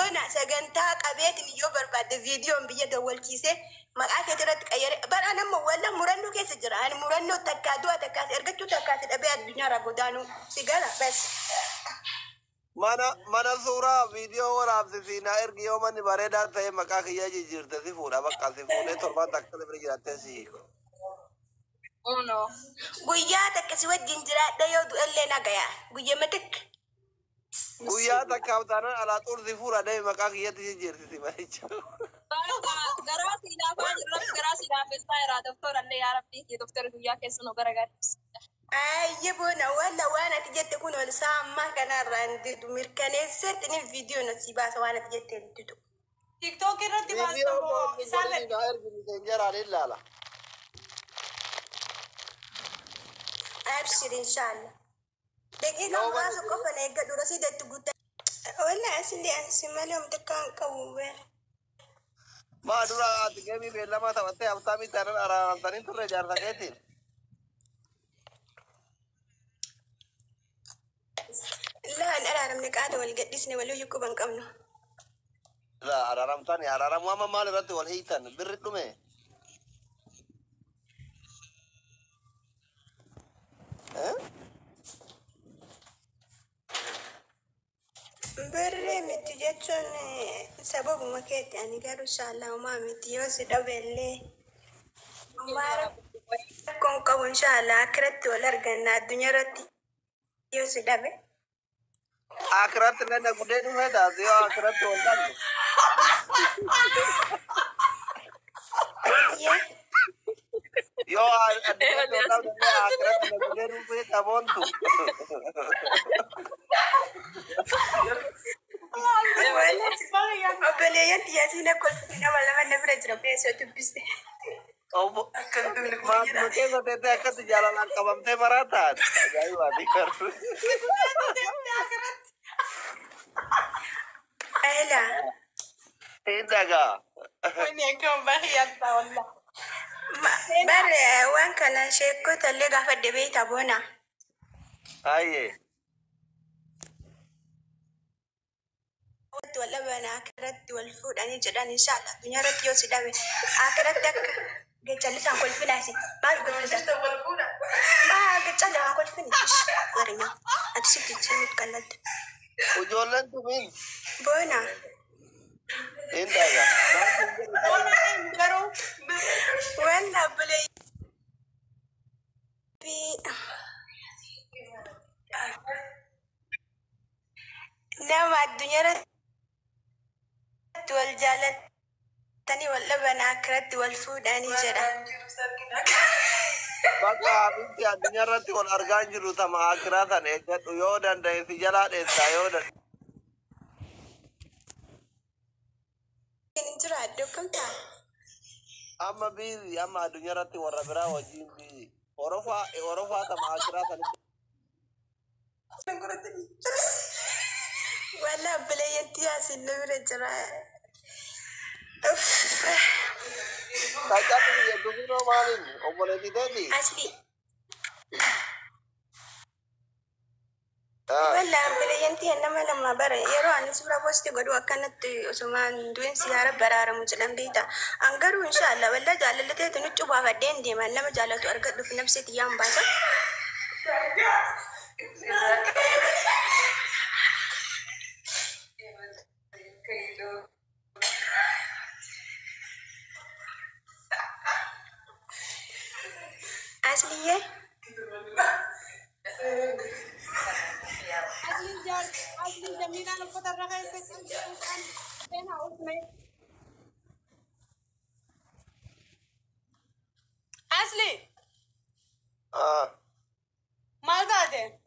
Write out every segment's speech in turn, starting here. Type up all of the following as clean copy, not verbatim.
بونا سجنتا قبيت نيو برباد فيديو بيا دول كيسه ما أكيد رت كير بر أنا ولا مرنو كيس جرا أنا مرنو تكادو تكاس إرجعتو تكاس أبي الدنيا رغدانو سيجارة بس mana suuraa viidiyoo waraabsi siinaa ergi yoo manni bareedaa ta'e maqaa kiyyaa jijjiirte si fuudha bakka si fuudhee torbaan takka bira jiraattee si hiiku. Uno. Guyyaa takka si wajjin jiraadha yoo du'ellee nagaya. Guyyaa matik. Guyyaa takka abtaanaan alaa xursi fuudhadhee maqaa kiyyatti jijjiirti si maricha. Garaa siinaa fa'aa jirran garaa siinaa feestaa irraa doktorallee yaa rabbii doktora guyyaa keessanoo garagaartis. Ayye bona wala wana tijette kuno sama kana randi du mirkanese tini video na sibasa wana tijette ntutu TikTok irratti baastamoo isaale ina ergi messenger alilla abshir inshallah dakika maso ko fa nega dura si dettu gutta wala asli ansimale umtakan kawwe ma dura atgemi belama tawatte abtami tanan araran tanin turre jarta ketin لا أنا أرى منك هذا والقديسني ولو يكون كمنه لا أرى تاني أرى ما مال رت والهيتان بريتو مه بري متجتون سبب مكيت يعني قالوا إن شاء الله ما متيوس دبلة ما كون كون إن شاء الله أكرت ولا رجعنا الدنيا رتي يوس دبل akhirat nenda kudedu heda sio akhirat wondan yo adda akhirat nenda kudedu pe tabontu ولا ينتي يا سينا كل فينا ولا ما نفرج ربي سو تبسي oh ma mungkin tete akan jalan kabam te maratan jadi wadi kar أهلا indaga وين يكون بخيات والله بر وين كان شيكو تلي قاعد في البيت أبونا aye ولا بنا أكرت والفود أنا جدًا إن شاء الله الدنيا رتيو سداوي أكرتك قلت لي سانكول فلاسي ما قلت لك ما قلت لك سانكول فينيش ورنا أتسيب تجيب كلاد ujolan tu min بونا indaga ولا بلي بي نعم الدنيا رت والجالت تاني ولا بنا أكرت والفود أنا جدًا baka binti adunya rati wal argan jiru tama akhiratan egat yo dan dari sijala desa yo dan ini cerah dukung tak amma bizi amma adunya rati wal rabra wajin bizi orofa tama akhiratan ولا بلا ينتهي النمر جرا kaca tu ya dulu malin omole di tadi أصلي ولا بلا ينتهي إنما لما برا يروح عن سورة بوستي قدوا كانت عثمان دوين سيارة برا رمجلن بيتا أنقروا إن شاء الله ولا جال اللي تيجي نتوبة فدين دي ما لما جالتو أرقد في نفس تيام باسا أصلي أصلي جميلة الفترة رخيصة بينها واسمه أصلي ما قاعدة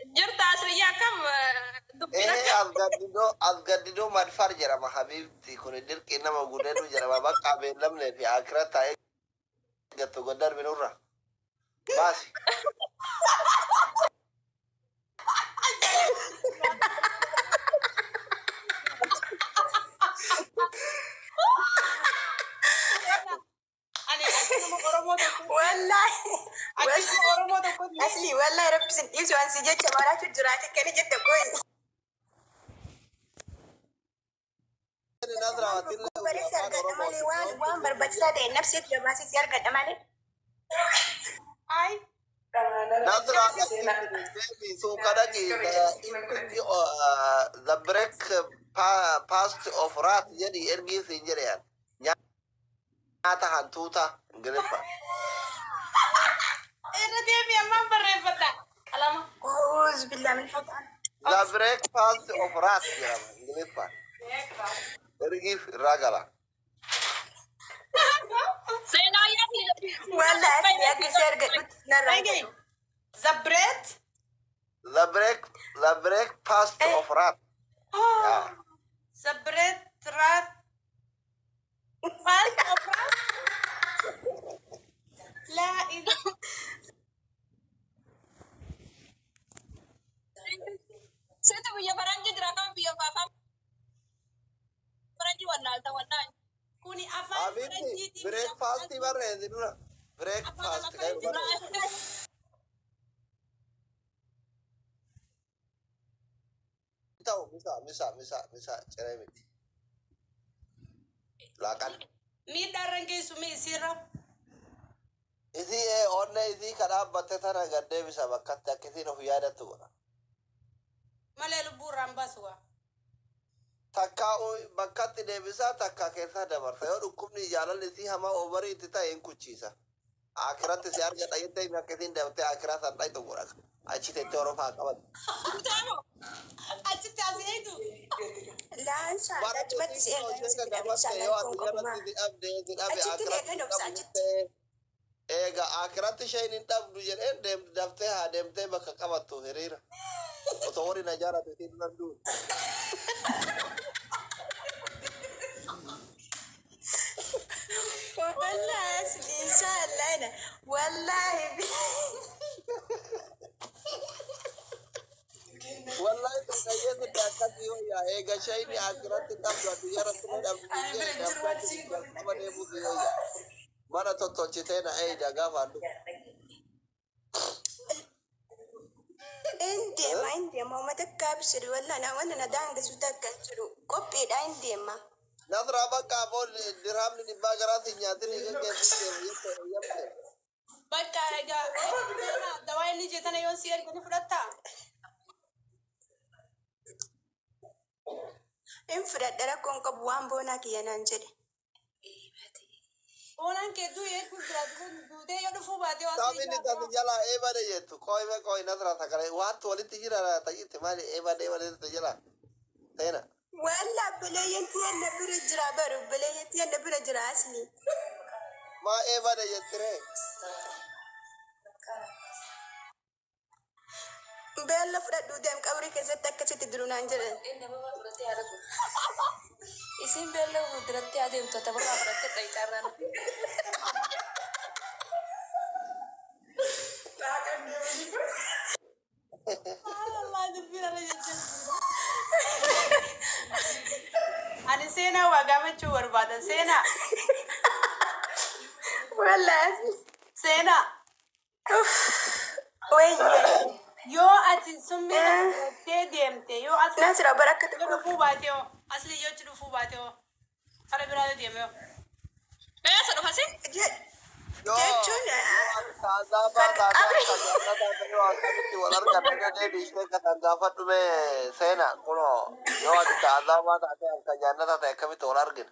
جرت أصلي يا كم Asgadido madfar jarama habibti kuni dirki nama gudedu jarama bakka be lamne fi akrata gatto godar minurra basi والله أصلي والله رب سنتيس وان سجت مرات الجرات كان جد كويس نظرة واتين بريس أرجع مالي وان بربكسات نفسي جباسي يرجع دمالي. Ay. نظرة baby so kadaki the break past of rat jadi ergi sinjerian nyata hantuta ngelipa Ina dia mi amma barrefata. Alama. أعوذ بالله من الشيطان. the break past of rat ya ngelipa ergi ragala Sena ya ni. والله أسمي أجي أرجع نرى. Lagi. Zabret. the break past of rat Oh. Zabret rat. Fast of rat. La ila. Saya punya barang di drakam biar apa? Barang di warna. Kuni apa? Abiti breakfast barre dinura breakfast kay barre tahu misa cerai miti lakan Mi darang ke sumi sirap. isi onne isi kada batte tana gadde bisa bakkat yakiti no yada tu Malelu buram baswa. takka bakkat de bisa takka kesa da barta yo dukumni jalal isi hama obari tita en kuchisa akhirat se arja dayte mi akitin da te akhirat an dai to gorak achi te toro fa kabat Tano. Aci tasi itu. لا إن شاء الله bara أجمد to سئل ti إن ka da شاء batte الله yo يكون adiyara قبما. ti abde ti abi أجت لي akhirat كانوا بس أجت. ega akhirat shainin dabdu jen dem dafte ha dem te baka kabatto herira to wori najara te tin nandu والله أسمي إن شاء الله أنا والله wallahi to kayyade da kadi yo ya ega shaini akhirat dabdu adiyara ti dabdu abade bu yo ya mana to chitena da gafa du عندي ما ما تكابسري ولا أنا وأنا ندان قصو تكسرو كوبي دا عندي ما. nadra baka bol dirham ni bagarati nyatini ke yamte Baka ega. Dawai ni jetana yon siar kuni fudata. إن فرد دركون كبوان بونا كي ينانجري. Onan ke du ye kudra du de yo du fubate wa Tapi ni tadi jala eba de yetu koi me koi nadra takare watu wali tijira na tayi temali eba de wali tijira tena ولا بلا ينتي أنا برجرا برو بلا ينتي أنا برجرا أصلي. ma eba de yetre بلا فرد دودم كوري كذا تكتي تدرون أنجري. Isin bella udratti adeemtu tapha qabatte qayxarran. Allah du bira la jette. Ani sena wa gama chuwar bada sena. ولا Sena. وين Yo ati sumbi te demte yo asli ناس بركة yo du fubate yo asli yo du fubate yo. Ala bira de demyo. Pesa do fasi? yo جتون taza ba taza taza taza yo akati walar kan de di se ka taza fatu me sena kuno yo taza ba taza ka janna ta kami tolar gin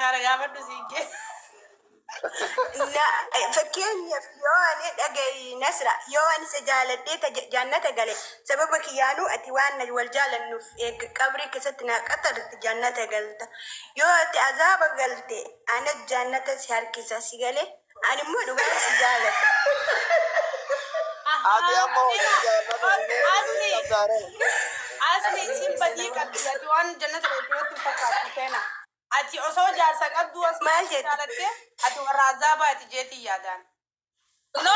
Gara gama du sige. لا فكين يواني أجي نسرة يواني سجالة ديتا جنة قالي سببك يانو أتوان والجال النف قبري كستنا قطر جنة قلت يو عذاب قلت أنا جنة سهر كيسا سيغالي أنا مو نوان سجالة ati amma Asli simpati kadya tuan jannat itu fakati kena. Ati oso jarsa kaddu as Maal jettu? malate ati warazaba ati jeti yadan. No,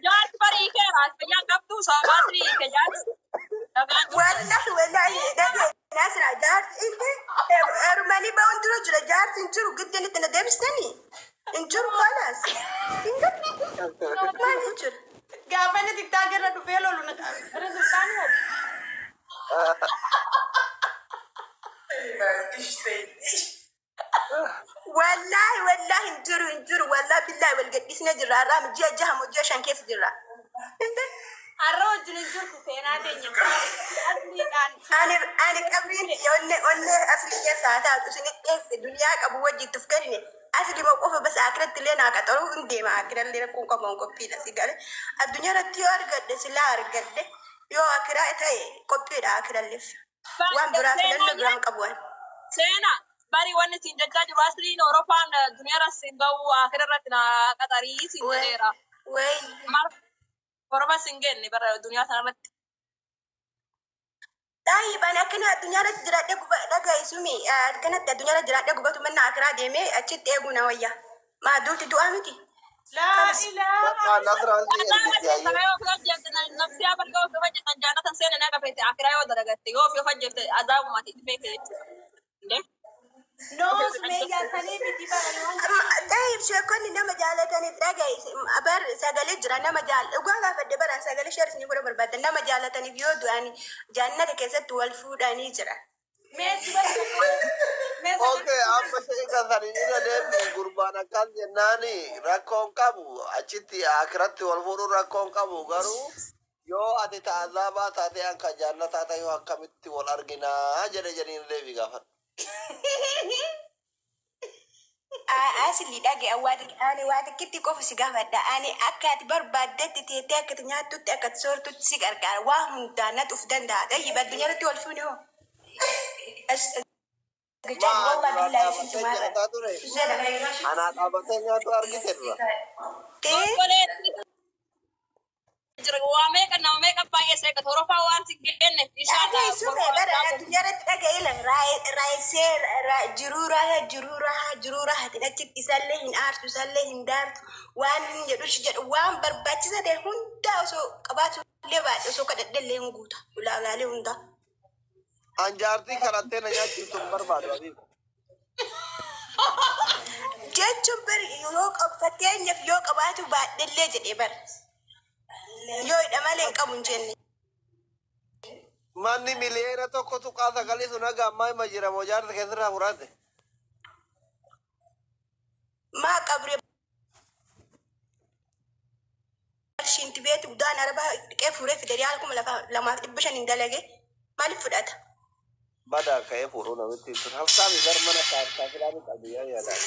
jar pari ke ras ya kaptu samatri ke jar. والله والله دقي نسرة جار إنت أرماني باوندرو جرا جار تنجرو قد أنت ندبس تاني انجرو خلاص ما نجر Gafanya tiktager na dufelo lu na resultani wad. والله انجروا والله بالله والقديسنا جرا رام جا مجاشان كيف جرا الروج نجوك سينا دنيا أصلي انا قبرين يقول اصلي يا ساعات وسنك الدنيا ابو وجه تفكرني اصلي موقف بس اكرت لنا كترو عندي ما اكرت لنا كون كمان كوبي لا سيجاره الدنيا رتيو ارغد سلا ارغد يو اكرت هي كوبي لا اكرت لف وان برا فلان بران قبوان سينا bari wanni sin jajja jiru asliin Awurooppaan duniyaarra sin bahu akirarratti na qaxarii sin jedheera. وي Mar Oromoo sin genne bara duniyaa sanarratti. طيب انا كنا الدنيا رجرا دغا يسمي كانت الدنيا رجرا دغبت من اكرا ديمي اتشت اغنا ويا ما دوت دوامتي لا إله نظرة أنت Adaan يا takka yoo fajjate nafsi abarga yoo fajjatan jaanatan seena naga fete akira yoo daragatte yoo fajjate azaabumati dhibee jechuudha. نو سمية سليمي دي بقى طيب شكوني نما جالتني دغا ابر سغالي جرا نما جال غوا فد برا سغالي شرس ني غور برباد نما جالتني بيودو اني جنة كيست والفود اني جرا ميت بس اوكي amma sai ka sani ina da mi gurbana kan nani rakon kabu achiti akhiratti wal fudu rakon kabu garu yo ati ta azaba ta te an ka jannata ta yo akkamitti wal argina jere jere levi gafat asli dhage ani waati kitti qofa si gaafadha ani akka ati barbaaddetti teetee akka nyaattutti akka soortutti si gargaara waa hundaan natti uf danda'a tayyib addunyaa irratti wal fuuni hoo gichaa wallah billahi sinti maara ana qabatenya tu argite dura Waa meeqa nama meeqa baay'ee seeqa Awurooppaa waan si genne dhage sume bara addunyaa irratti dhage ilan raayisee jiruu hati achitti isallee hin aartu isallee hin daartu waan jedhu waan barbaachisa ta'e hundaa osoo qabaatu illee baadhe osoo kadhadhellee hin guuta ulaagaalee hundaa. anjarti karatte na nyachi tum barbadu abi jechuun bari yoo fakkeenyaaf yoo qabaatu baadhellee jedhee bara yoo hidha malee hin qabu hin jenne. manni miliyeena tokko tuqaa sagalii sun haga ammaa hima jira moo jaarsa keessirraa furaate maa qabree shinti beetu guddaan arbaa dhiqee fuuree fide riyaal 2,500 hin dalage maaliif fudhata? badaa ka'ee fuudhuu namitti sun hafsaami gar mana kaafilaami qabiyyaa yaadaa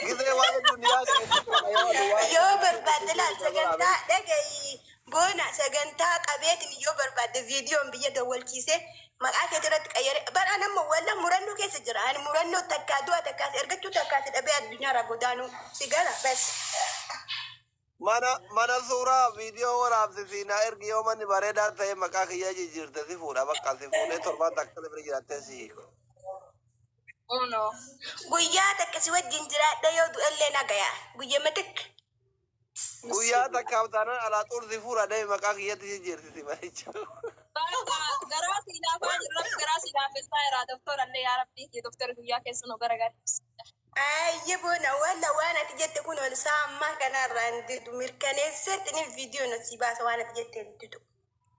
gisee waa'ee duniyaa keessatti yoo barbaadde laal sagantaa dhagayi boona sagantaa qabeetiin yoo barbaadde viidiyoon biyya dawwalchiisee maqaa keetii irratti qayyare bara nama walla murannoo keessa jira ani murannoo takkaa du'a takkaas ergachuu takkaas dhabee addunyaarraa godaanuu si gara bas. mana suuraa viidiyoo waraabsisiinaa ergi yoo manni bareedaa ta'e maqaa kiyyaa jijjiirte si fuudha bakka si fuudhee torbaan takka bira jiraattee si Uno. Guyyaa takka si wajjin jiraadha yoo du'ellee nagayaa guyyaa matakka. guyyaa takkaaf taanaan alaa xursi fuudha dhee maqaa kiyyatti jijjiirtiti maricha Garaa si laafaa jirra garaa si laafessaa jira doktorallee yaa rabbii doktor guyyaa keessa nu garagaara. Ayye boona walla waan ati jette kun ol saammaa kanarraa hin dirtu mirkaneessatti ni viidiyoo nasi baasa waan ati jette hin dirtu.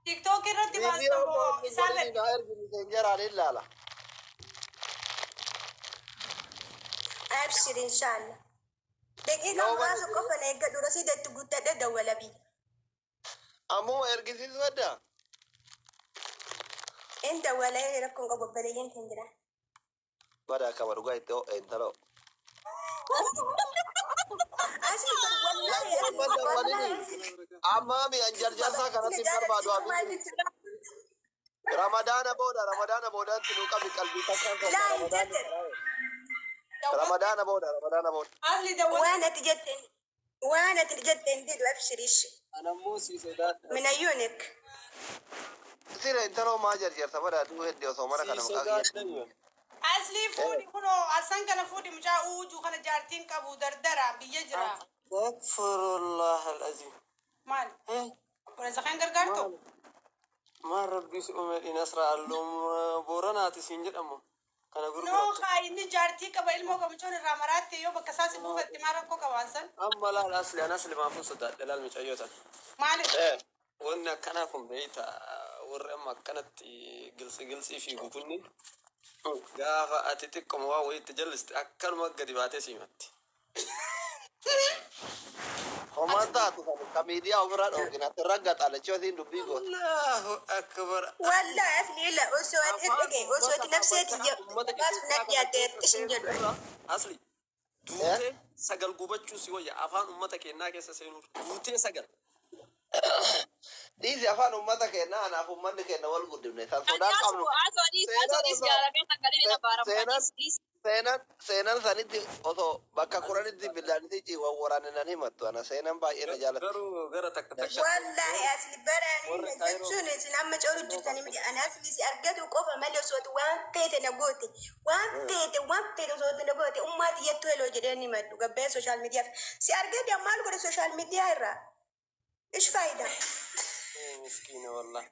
TikTok irratti baastamoo isaan ergisiisen jaraan ilaala Abshir inshallah. Daqiiqa muraasa qofa na eeggadhu rasiidatti guuttadhe dawwala biyya. ammoo ergisiisu adda In dawwalee rakkoon qabu obboleeyyan kan jira. badaa kama dhugaa itti intalo Asii wallahi amma mi anjarjarsaa kanatti barbaadu abi ramadaana booda tinu qabi qalbii takkaan laa hin jette. ramadaana booda asli dawwal waan ati jette hin didu abshirishi. anammoo si sodaata Min ayyuunik. sira intaloo maa jarjarsa badaa duu hedde osoo mana kana maqaa kiyya asli fuudhi kuno asan kana fuudhi mucaa uujuu kana jaartiin qabu dardara biyya jira Astaghfirullah alazim. maal wala zakan gargaarto Ma rabbi umedi nasra allum boranati sinjedamo. Kana guru. no khayni jaartii qaba ilmoo qabuchoon irraa maraatti yoo bakka saasi buufatti maal rakkoo qabaasan Amma la asli ana asli ma fusuda dalal micayotan. maali Wonna kana kun beita warra makkanatti gilsi fi gukunni. Gaafa ati xiqquma waa wayiitti jalliste akkanuma gadi baatee siimatti. Homaan taatu kan miidiyaa ofirraa dhoogina asirra gaxaala chootiin dubbii goota. Allahu akbar. والله أصلي لا أسود إدقي أسود نفسيتي بس نبي أتيتش نجدو Asli. Duutee sagal gubachuu si wayya afaan uummata keenyaa keessa seenuu. Duutee sagal. Dhiisi afaan uummata keenyaa anaaf uummanni keenya wal guddifne san sodaan qabnu. Seenan sanitti osoo bakka kuranitti billaanitti waraaninan himattu ana seenan baay'ee na jaalatu. Garuu gara takka takka. والله أصلي براني نجتوني سلام جورو جتاني مدي أنا أصلي سأرجع وقف مالي صوت وان تيت نبوتي وان تيت صوت نبوتي أمتي يتولو جداني مدو قبل سوشيال ميديا سأرجع يا مال كل سوشيال ميديا را إيش فايدة؟ Miskiina wallah.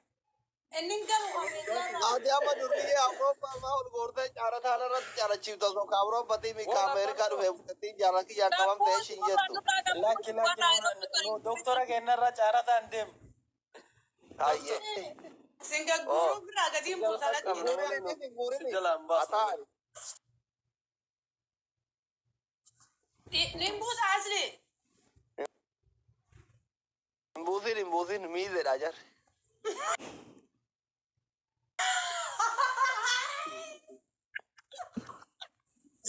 إنن قالوا Adi amma durbii Awurooppaa maa ol goortee caara taana irratti caalachiifta osoo ka Awurooppaatii mi ka Ameerikaa dhufee fudhattii jaalatti jalqabamtee ishiin jettu. Lakki doktora kennarra caarataan deemu. Baay'ee. سنجا جروب راجدين بوصلت Si jalaan baasu. نيمبوس أصلي Hin buusin miizeedha jarri.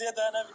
Jedhaa nabi.